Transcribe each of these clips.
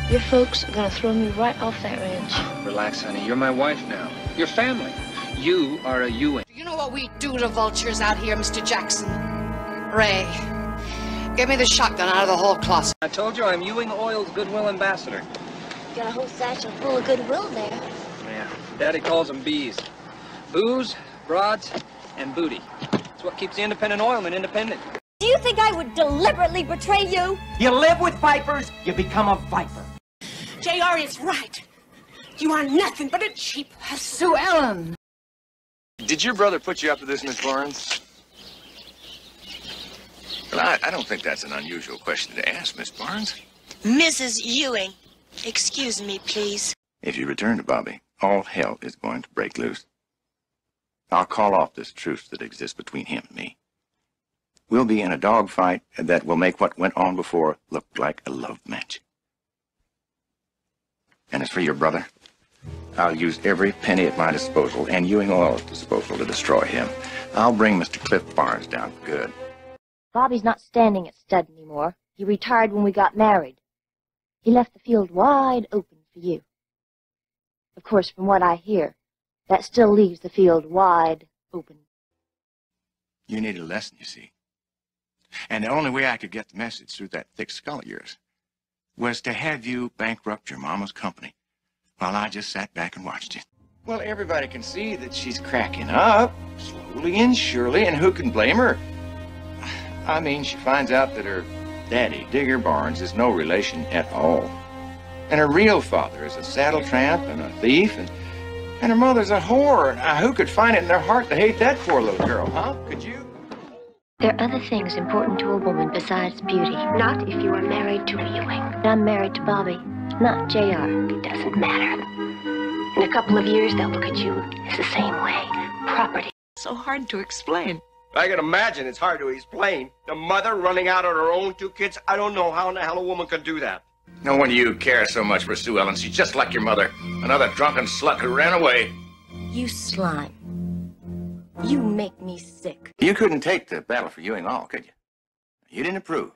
Your folks are gonna throw me right off that ranch. Relax, honey. You're my wife now. You're family. You are a Ewing. You know what we do to vultures out here, Mr. Jackson? Ray, get me the shotgun out of the hall closet. I told you I'm Ewing Oil's Goodwill Ambassador. Got a whole satchel full of goodwill there. Yeah, Daddy calls them bees. Booze, broads, and booty. It's what keeps the independent oilman independent. Do you think I would deliberately betray you? You live with vipers, you become a viper. JR is right. You are nothing but a cheap Sue Ellen. Did your brother put you up to this, Miss Barnes? Well, I don't think that's an unusual question to ask, Miss Barnes. Mrs. Ewing, excuse me, please. If you return to Bobby, all hell is going to break loose. I'll call off this truce that exists between him and me. We'll be in a dogfight that will make what went on before look like a love match. And as for your brother, I'll use every penny at my disposal and Ewing Oil's disposal to destroy him. I'll bring Mr. Cliff Barnes down for good. Bobby's not standing at stud anymore. He retired when we got married. He left the field wide open for you. Of course, from what I hear, that still leaves the field wide open. You needed a lesson, you see. And the only way I could get the message through that thick skull of yours was to have you bankrupt your mama's company while I just sat back and watched you. Well, everybody can see that she's cracking up, slowly and surely, and who can blame her? I mean, she finds out that her daddy, Digger Barnes, is no relation at all. And her real father is a saddle tramp and a thief, and her mother's a whore. Now, who could find it in their heart to hate that poor little girl, huh? Could you? There are other things important to a woman besides beauty. Not if you are married to a Ewing. I'm married to Bobby, not JR. It doesn't matter. In a couple of years, they'll look at you as the same way. Property. So hard to explain. I can imagine it's hard to explain. The mother running out on her own 2 kids, I don't know how in the hell a woman could do that. No wonder you care so much for Sue Ellen. She's just like your mother, another drunken slut who ran away. You slime. You make me sick. You couldn't take the battle for Ewing all, could you? You didn't approve.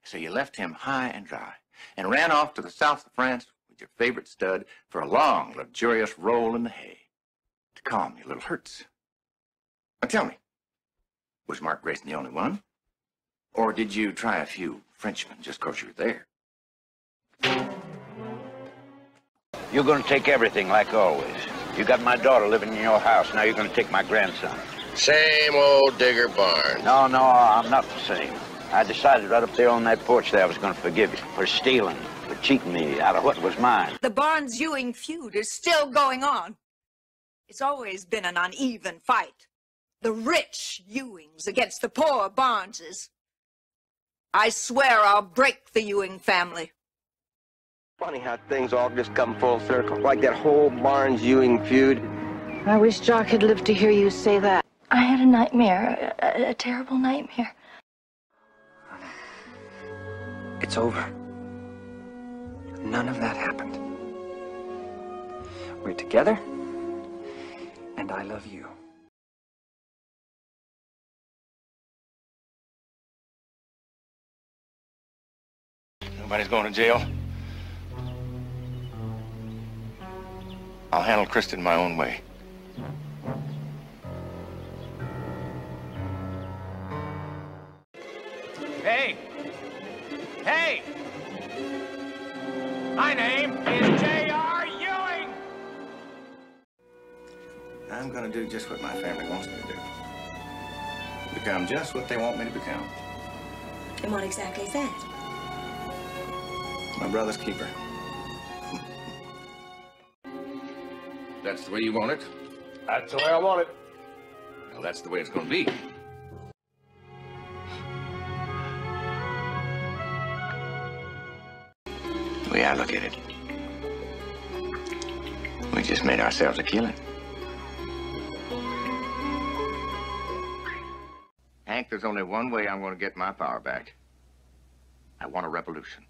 So you left him high and dry and ran off to the south of France with your favorite stud for a long, luxurious roll in the hay to calm your little hurts. Now tell me, was Mark Grayson the only one? Or did you try a few Frenchmen just because you were there? You're going to take everything like always. You got my daughter living in your house. Now you're going to take my grandson. Same old Digger Barnes. No, I'm not the same. I decided right up there on that porch there I was going to forgive you for stealing, for cheating me out of what was mine. The Barnes-Ewing feud is still going on. It's always been an uneven fight. The rich Ewings against the poor Barneses. I swear I'll break the Ewing family. Funny how things all just come full circle, like that whole Barnes-Ewing feud. I wish Jock had lived to hear you say that. I had a nightmare, a terrible nightmare. It's over. None of that happened. We're together, and I love you. Nobody's going to jail. I'll handle Kristen my own way. Hey! Hey! My name is J.R. Ewing! I'm going to do just what my family wants me to do. Become just what they want me to become. And what exactly is that? My brother's keeper. That's the way you want it? That's the way I want it. Well, that's the way it's going to be. The way I look at it, we just made ourselves a killing. Hank, there's only one way I'm going to get my power back. I want a revolution.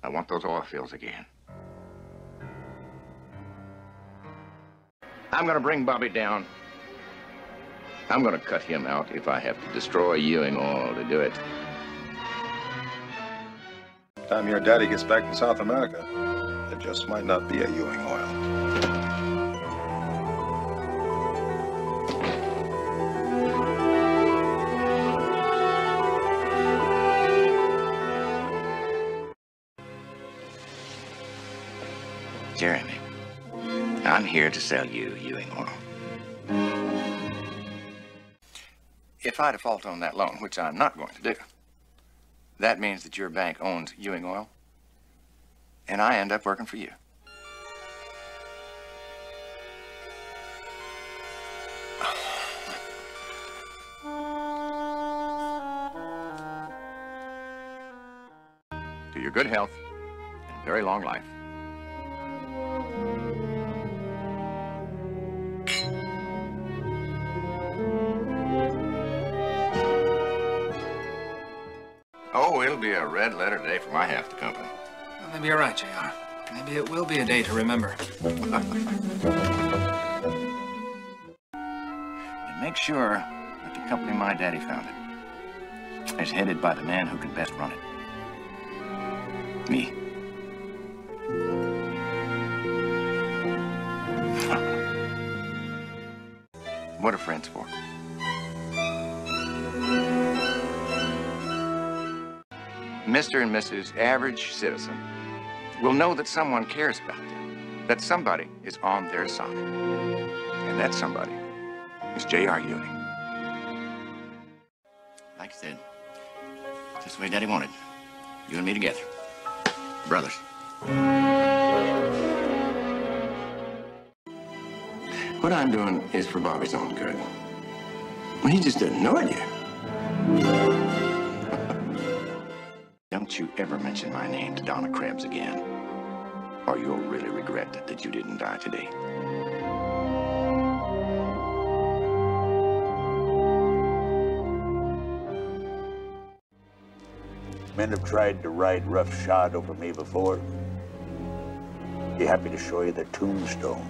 I want those oil fields again. I'm going to bring Bobby down. I'm going to cut him out if I have to destroy Ewing Oil to do it. Time your daddy gets back to South America, there just might not be a Ewing oil. Jeremy, I'm here to sell you Ewing oil. If I default on that loan, which I'm not going to do, that means that your bank owns Ewing oil, and I end up working for you. To your good health and very long life. Oh, it'll be a red letter day for my half the company. Well, maybe you're right, JR. Maybe it will be a day to remember. And make sure that the company my daddy founded is headed by the man who can best run it. Me. What are friends for? Mr. and Mrs. Average Citizen will know that someone cares about them, that somebody is on their side. And that somebody is J.R. Ewing. Like I said, just the way Daddy wanted. You and me together. Brothers. What I'm doing is for Bobby's own good. Well, he just doesn't know it yet. Don't you ever mention my name to Donna Krebs again, or you'll really regret that you didn't die today. Men have tried to ride roughshod over me before. Be happy to show you their tombstones.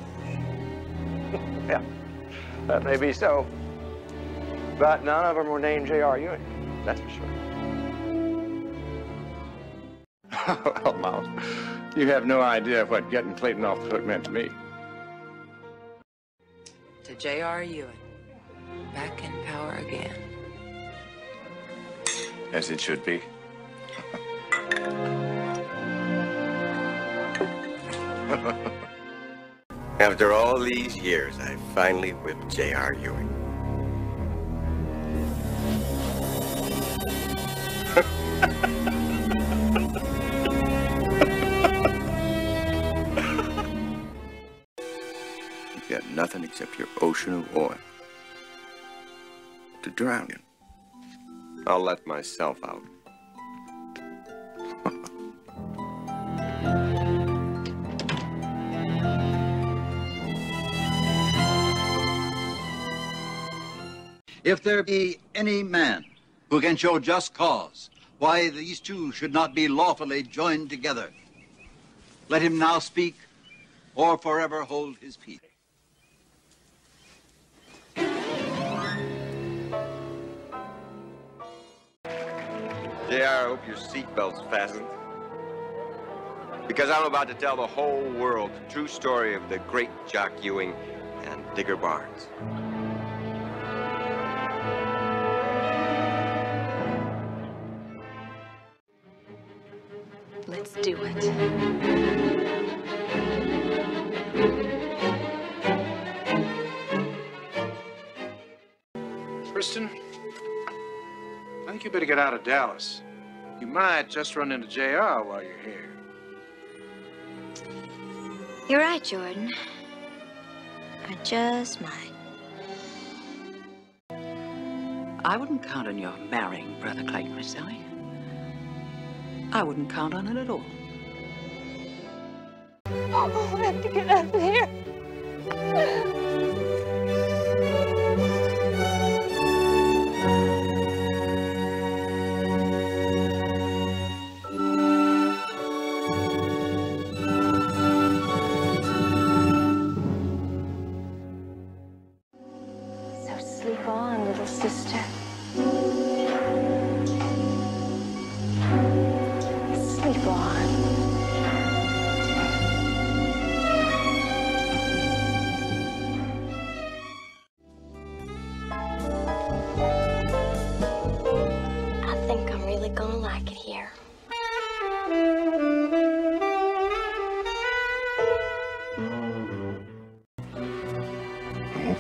Yeah, that may be so. But none of them were named J.R. Ewing, that's for sure. Well, Miles, you have no idea what getting Clayton off the hook meant to me. To J.R. Ewing, back in power again. As it should be. After all these years, I finally whipped J.R. Ewing. You've got nothing except your ocean of oil to drown in. I'll let myself out. If there be any man who can show just cause why these two should not be lawfully joined together, let him now speak or forever hold his peace. JR, I hope your seatbelt's fastened. Because I'm about to tell the whole world the true story of the great Jock Ewing and Digger Barnes. Let's do it. Kristen, I think you better get out of Dallas. You might just run into JR while you're here. You're right, Jordan. I just might. I wouldn't count on your marrying Brother Clayton, Miss Sally. I wouldn't count on it at all. Oh, I have to get out of here. So sleep on, little sister. Sleep on.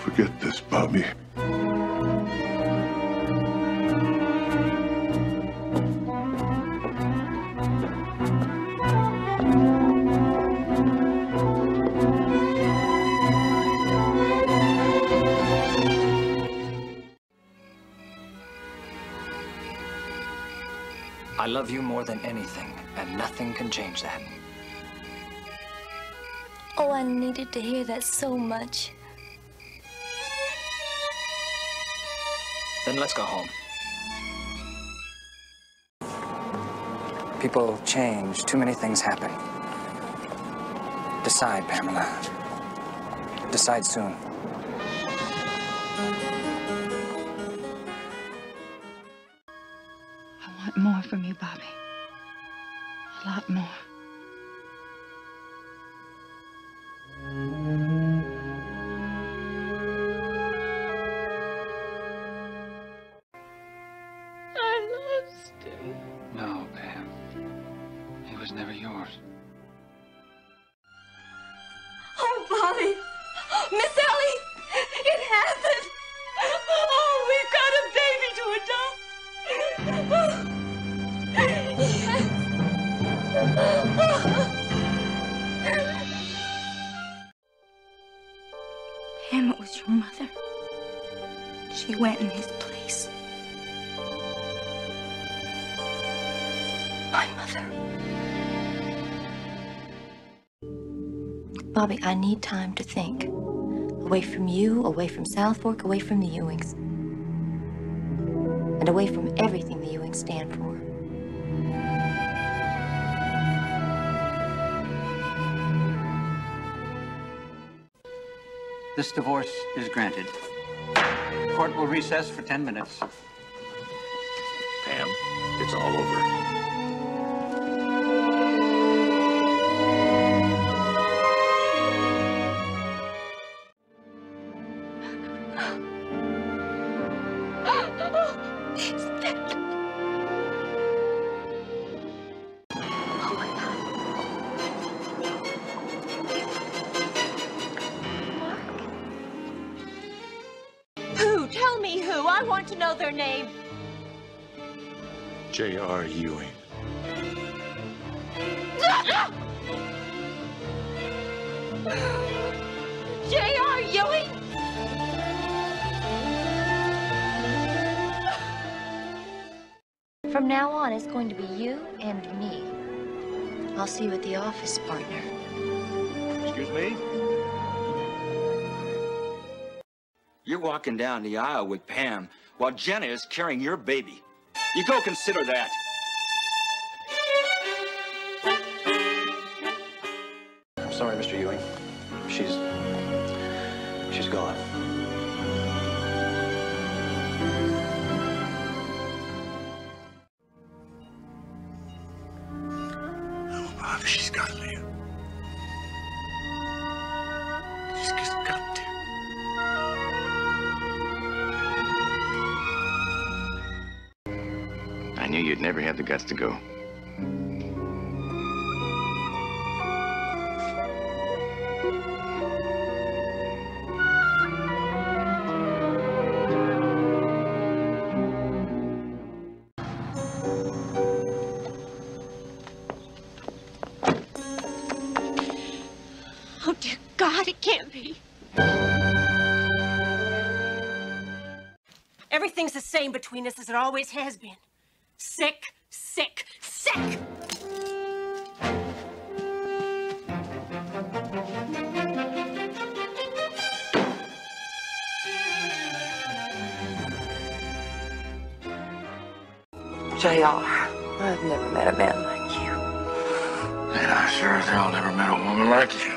forget this, Bobby. I love you more than anything, and nothing can change that. Oh, I needed to hear that so much. Then let's go home. People change. Too many things happen. Decide, Pamela. Decide soon. I want more from you, Bobby. A lot more. I lost him. No, Pam. He was never yours. Oh, Bobby! Miss Ellie! It happened! Oh, we've got a baby to adopt! Yes! Pam, it was your mother. She went in his place. My mother. Bobby, I need time to think. Away from you, away from South Fork, away from the Ewings. And away from everything the Ewings stand for. This divorce is granted. Court will recess for 10 minutes. Pam, it's all over. Who? Tell me who. I want to know their name. J.R. Ewing. J.R. Ewing? From now on, it's going to be you and me. I'll see you at the office, partner. Excuse me? You're walking down the aisle with Pam while Jenna is carrying your baby. You go consider that. I'm sorry, Mr. Ewing. She's gone. Oh, Bobby, she's got to live. She's just got to. I knew you'd never have the guts to go. Oh, dear God, it can't be. Everything's the same between us as it always has been. Sick, sick, sick! J.R., I've never met a man like you. And I sure as hell never met a woman like you.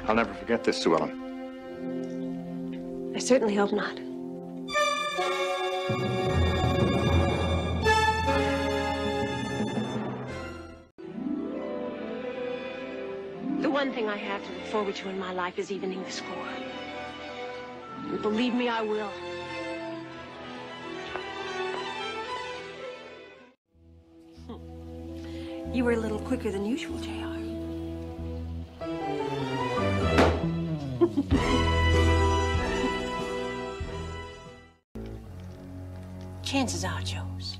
I'll never forget this, Sue Ellen. I certainly hope not. The one thing I have to look forward to in my life is evening the score. And believe me, I will. You were a little quicker than usual, JR. Chances are, Joe's.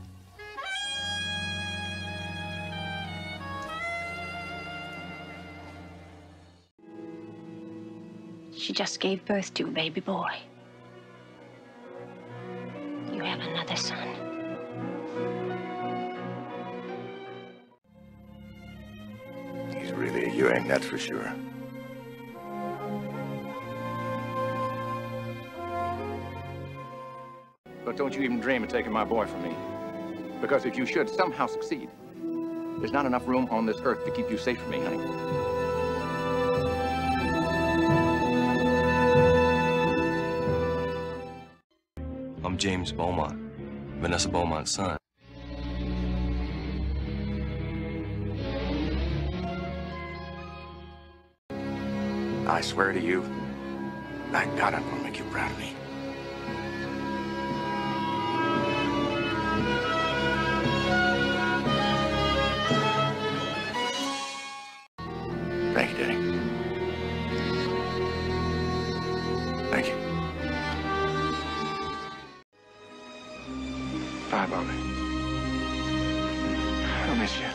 She just gave birth to a baby boy. You have another son. He's really a Ewing, that's for sure. But don't you even dream of taking my boy from me. Because if you should somehow succeed, there's not enough room on this earth to keep you safe from me, honey. I'm James Beaumont, Vanessa Beaumont's son. I swear to you, by God, I'm gonna make you proud of me. Thank you, Daddy. Thank you. Bye, Bobby. I'll miss you.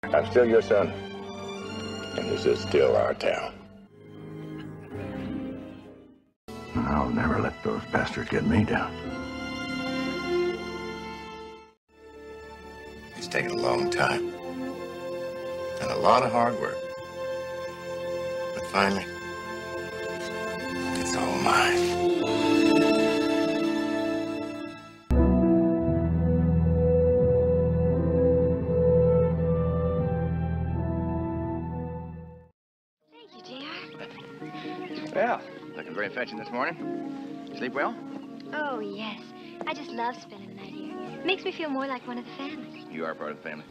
I'm still your son. And this is still our town. I'll never let those bastards get me down. It's taken a long time. And a lot of hard work. But finally, it's all mine. Well, looking very fetching this morning. Sleep well? Oh, yes. I just love spending the night here. It makes me feel more like one of the family. You are part of the family.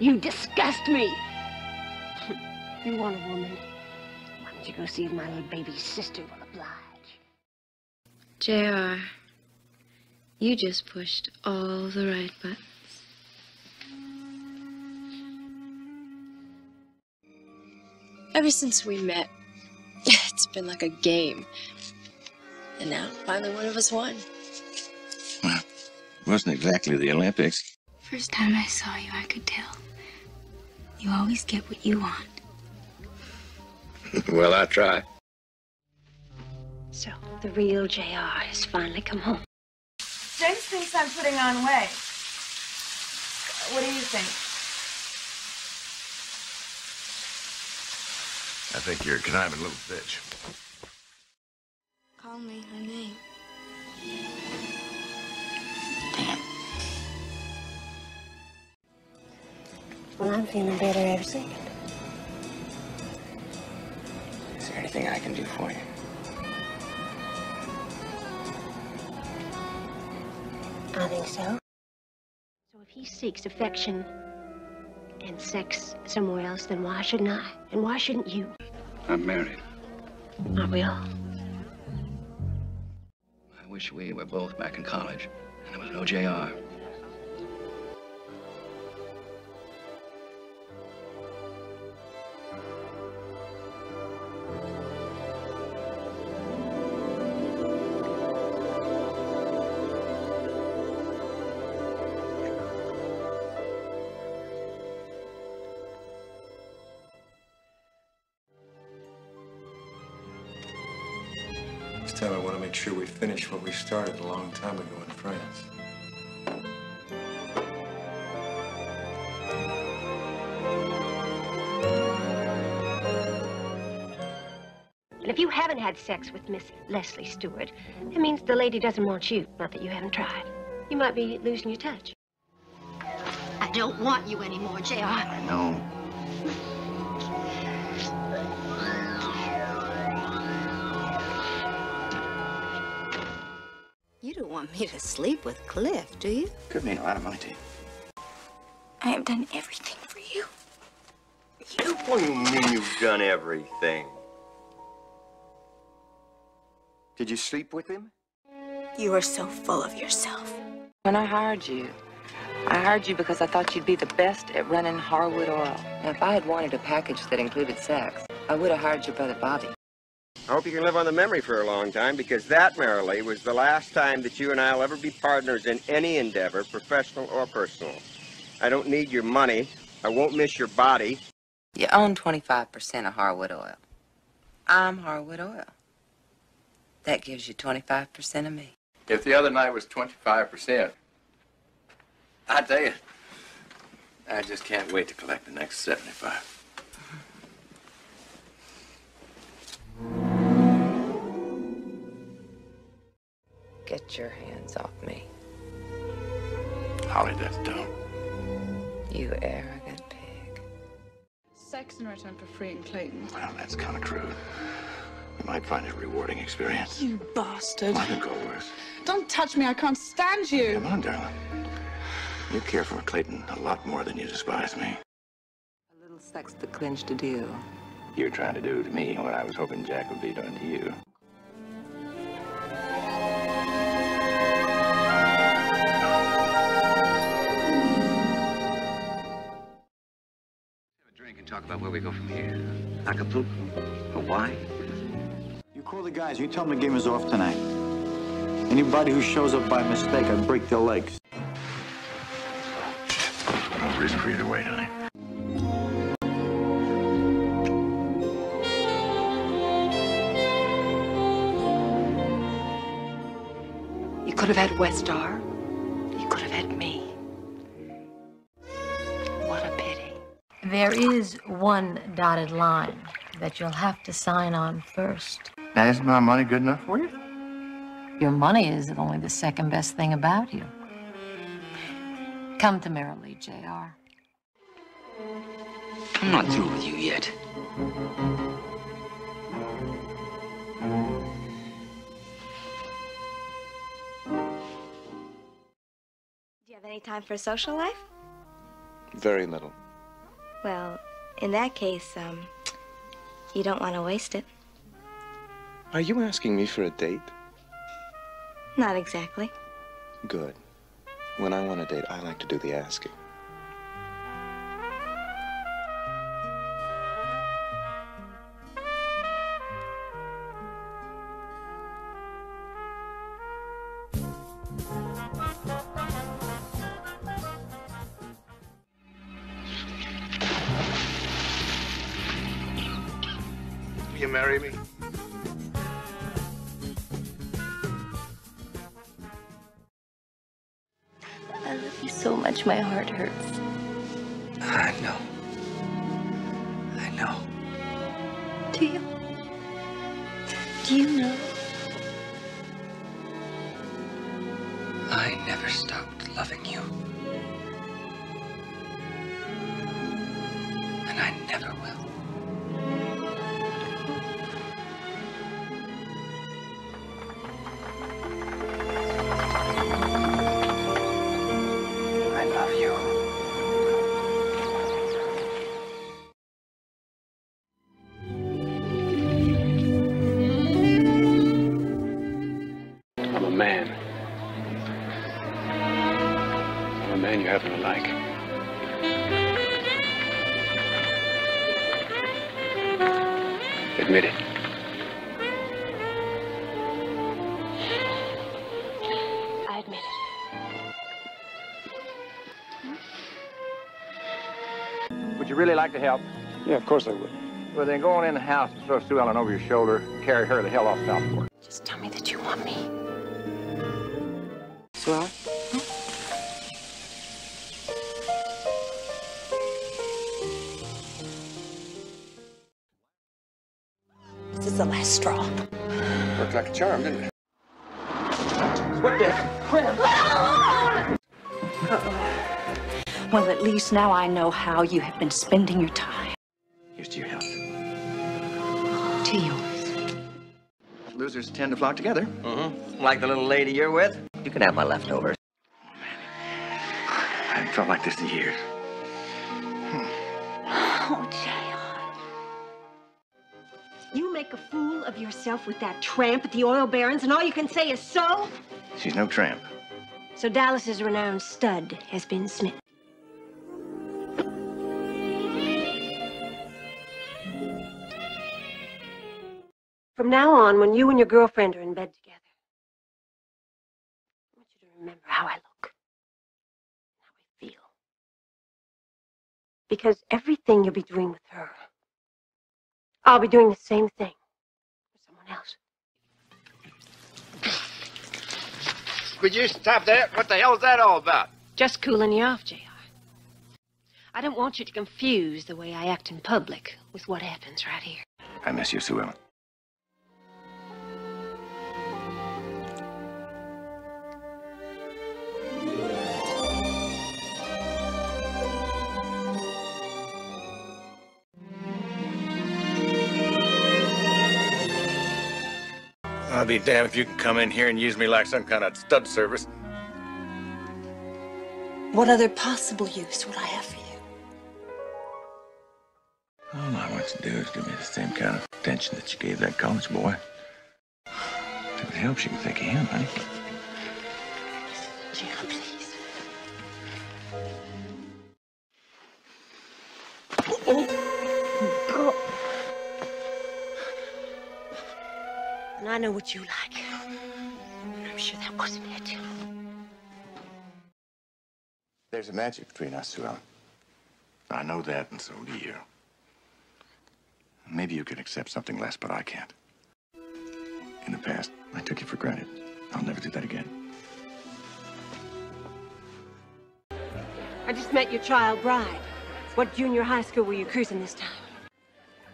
You disgust me. You want a woman? Why don't you go see if my little baby sister will oblige? JR, you just pushed all the right buttons. Ever since we met, it's been like a game. And now, finally, one of us won. Well, it wasn't exactly the Olympics. First time I saw you, I could tell. You always get what you want. Well, I try. So, the real JR has finally come home. James thinks I'm putting on weight. What do you think? I think you're a conniving little bitch. Call me her name. Well, I'm feeling better every second. Is there anything I can do for you? I think so. So if he seeks affection and sex somewhere else, then why shouldn't I? And why shouldn't you? I'm married. Aren't we all? I wish we were both back in college, and there was no JR. This time I want to make sure we finish what we started a long time ago in France. And if you haven't had sex with Miss Leslie Stewart, that means the lady doesn't want you. Not that you haven't tried. You might be losing your touch. I don't want you anymore, JR. I know. You don't want me to sleep with Cliff, do you? Could mean a lot of money to you. I have done everything for you. What do you mean you've done everything? Did you sleep with him? You are so full of yourself. When I hired you, I hired you because I thought you'd be the best at running Harwood Oil. Now, if I had wanted a package that included sex, I would have hired your brother Bobby. I hope you can live on the memory for a long time, because that, Marilee, was the last time that you and I will ever be partners in any endeavor, professional or personal. I don't need your money. I won't miss your body. You own 25% of Harwood Oil. I'm Harwood Oil. That gives you 25% of me. If the other night was 25%, I tell you, I just can't wait to collect the next 75. Get your hands off me. Holly, that's dumb. You arrogant pig. Sex in return for freeing Clayton. Well, that's kind of crude. You might find it a rewarding experience. You bastard. I could go worse. Don't touch me, I can't stand you. Come on, darling. You care for Clayton a lot more than you despise me. A little sex to clinch the deal. You're trying to do to me what I was hoping Jack would be doing to you. And talk about where we go from here. Acapulco? Hawaii? You call the guys, you tell them the game is off tonight. Anybody who shows up by mistake, I break their legs. No reason for you to wait, honey. You could have had Westar. You could have had me. What a pity. There is one dotted line that you'll have to sign on first. Now, isn't my money good enough for you? Your money is only the second best thing about you. Come to Marilee, J.R. I'm not through with you yet. Do you have any time for a social life? Very little. Well, in that case, you don't want to waste it. Are you asking me for a date? Not exactly. Good. When I want a date, I like to do the asking. Will you marry me? I love you so much, my heart hurts. I know. I know. Do you? Do you know? I never stopped loving you. And I never will. I love you. I'm a man. I'm a man you happen to like. Admit it. I admit it. Would you really like to help? Yeah, of course I would. Well, then go on in the house and throw Sue Ellen over your shoulder and carry her the hell off Southport. Just tell me that you want me. Sue Ellen? This is the last straw. Worked like a charm, didn't it? What the? Well, at least now I know how you have been spending your time. Here's to your health. To yours. Losers tend to flock together. Mm-hmm. Like the little lady you're with? You can have my leftovers. I haven't felt like this in years. Oh, J.R. You make a fool of yourself with that tramp at the oil barons, and all you can say is so? She's no tramp. So Dallas's renowned stud has been smitten. From now on, when you and your girlfriend are in bed together, I want you to remember how I look, how I feel. Because everything you'll be doing with her, I'll be doing the same thing for someone else. Would you stop that? What the hell is that all about? Just cooling you off, JR. I don't want you to confuse the way I act in public with what happens right here. I miss you, Sue Ellen. I'll be damned if you can come in here and use me like some kind of stud service. What other possible use would I have for you? All I want you to do is give me the same kind of attention that you gave that college boy. If it helps, you can think of him, honey. JR, please. Oh. And I know what you like. I'm sure that wasn't it. There's a magic between us, Sue Ellen. I know that, and so do you. Maybe you can accept something less, but I can't. In the past, I took you for granted. I'll never do that again. I just met your child bride. What junior high school were you cruising this time?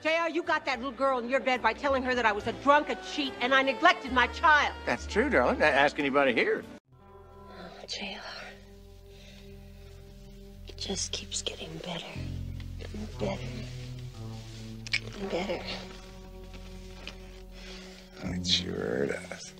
JR, you got that little girl in your bed by telling her that I was a drunk, a cheat, and I neglected my child. That's true, darling. Ask anybody here. Oh, JR. It just keeps getting better and better and better. It sure does.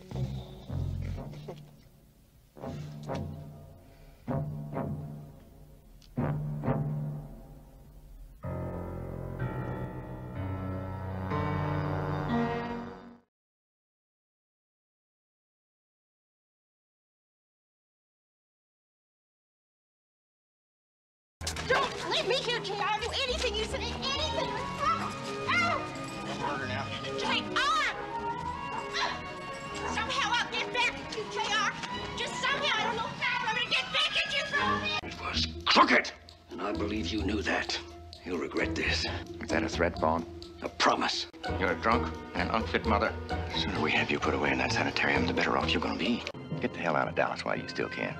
Don't leave me here, JR. I'll do anything you say. Anything. Ow! Murder now. JR! Somehow I'll get back at you, JR. Just somehow. I don't know how I'm going to get back at you from here. It was crooked, and I believe you knew that. You'll regret this. Is that a threat, Vaughn? A promise. You're a drunk and unfit mother. The sooner we have you put away in that sanitarium, the better off you're gonna be. Get the hell out of Dallas while you still can.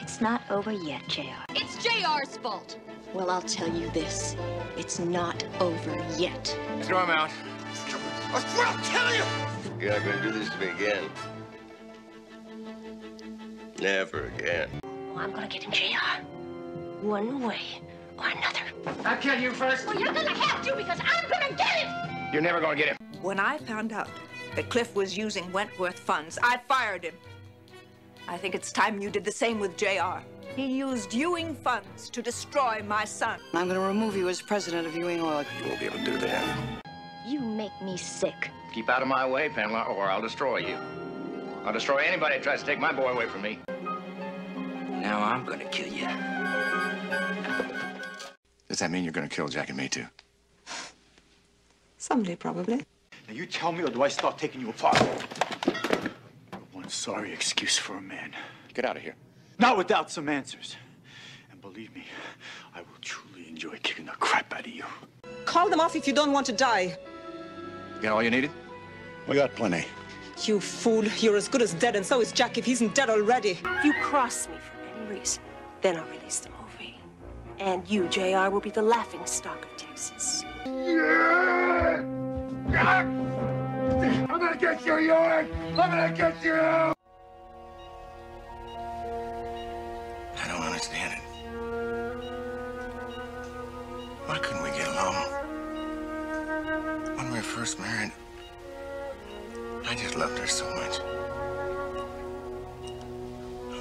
It's not over yet, JR. It's JR's fault. Well, I'll tell you this. It's not over yet. Throw him out. I'll kill you! You're not gonna do this to me again. Never again. Oh, I'm gonna get him, JR. One way or another. I'll kill you first. Well, you're going to have to because I'm going to get him. You're never gonna get him. When I found out that Cliff was using Wentworth funds, I fired him. I think it's time you did the same with JR. He used Ewing funds to destroy my son. I'm going to remove you as president of Ewing Oil. You won't be able to do that. You make me sick. Keep out of my way, Pamela, or I'll destroy you. I'll destroy anybody who tries to take my boy away from me. Now I'm gonna kill you. Does that mean you're gonna kill Jack and me, too? Someday, probably. Now you tell me, or do I start taking you apart? One sorry excuse for a man. Get out of here. Not without some answers. And believe me, I will truly enjoy kicking the crap out of you. Call them off if you don't want to die. Got all you needed? We got plenty. You fool. You're as good as dead, and so is Jack if he isn't dead already. If you cross me for any reason, then I'll release the movie. And you, JR, will be the laughing stock of Texas. I'm going to get you, Ewing. I'm going to get you. I don't understand it. Why couldn't we get along? When we were first married, I just loved her so much.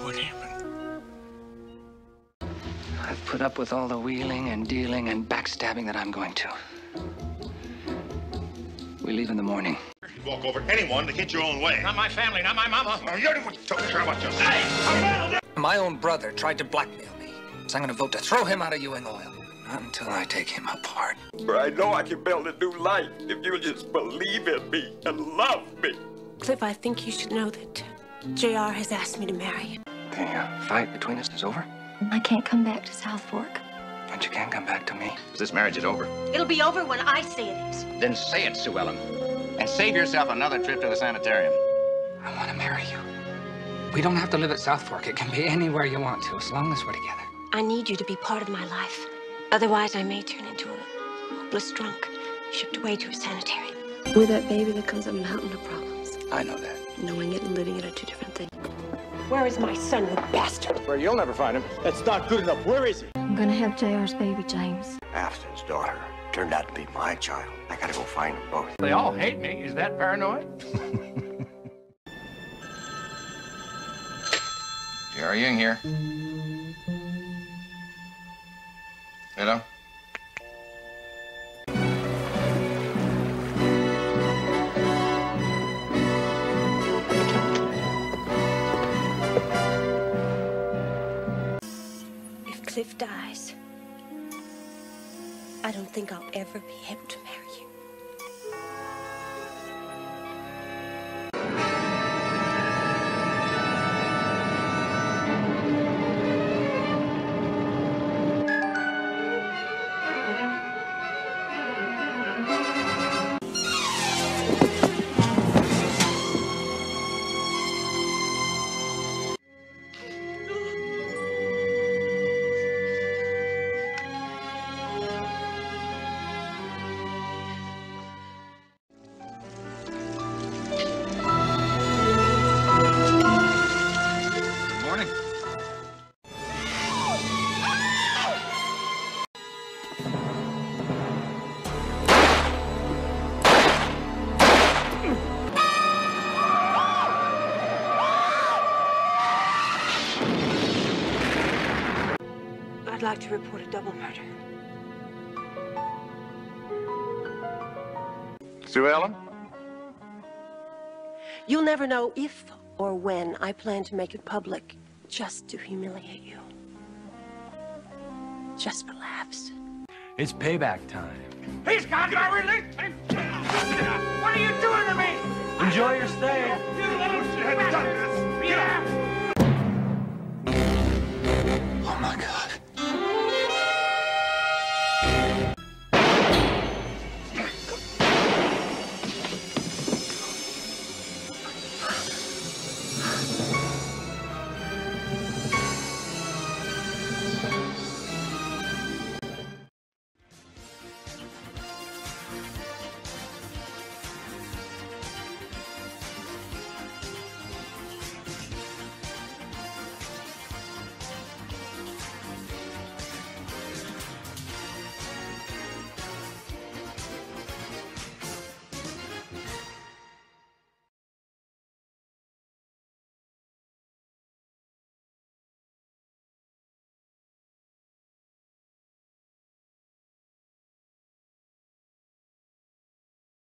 What happened? I've put up with all the wheeling and dealing and backstabbing that I'm going to. We leave in the morning. You'd walk over anyone to get your own way. Not my family, not my mama. Oh, you're the one who care what you say. My own brother tried to blackmail me, so I'm gonna vote to throw him out of Ewing Oil. Not until I take him apart. But I know I can build a new life if you'll just believe in me and love me. Cliff, I think you should know that JR has asked me to marry him. The fight between us is over, I can't come back to South Fork. and you can't come back to me. This marriage is over. It'll be over when I say it is. Then say it, Sue Ellen. And save yourself another trip to the sanitarium. I want to marry you. We don't have to live at South Fork. It can be anywhere you want to, as long as we're together. I need you to be part of my life. Otherwise, I may turn into a hopeless drunk, shipped away to a sanitarium. With that baby, there comes a mountain of problems. I know that. Knowing it and living it are two different things. Where is my son, you bastard? Where you'll never find him. That's not good enough. Where is he? I'm gonna have JR's baby, James. Afton's daughter turned out to be my child. I gotta go find them both. They all hate me. Is that paranoid? Jerry Ying here. Hello? If Cliff dies, I don't think I'll ever be able to marry you. I'd like to report a double murder. Sue Ellen? You'll never know if or when I plan to make it public just to humiliate you. Just for laughs. It's payback time. He's got my relief! What are you doing to me? Enjoy your stay.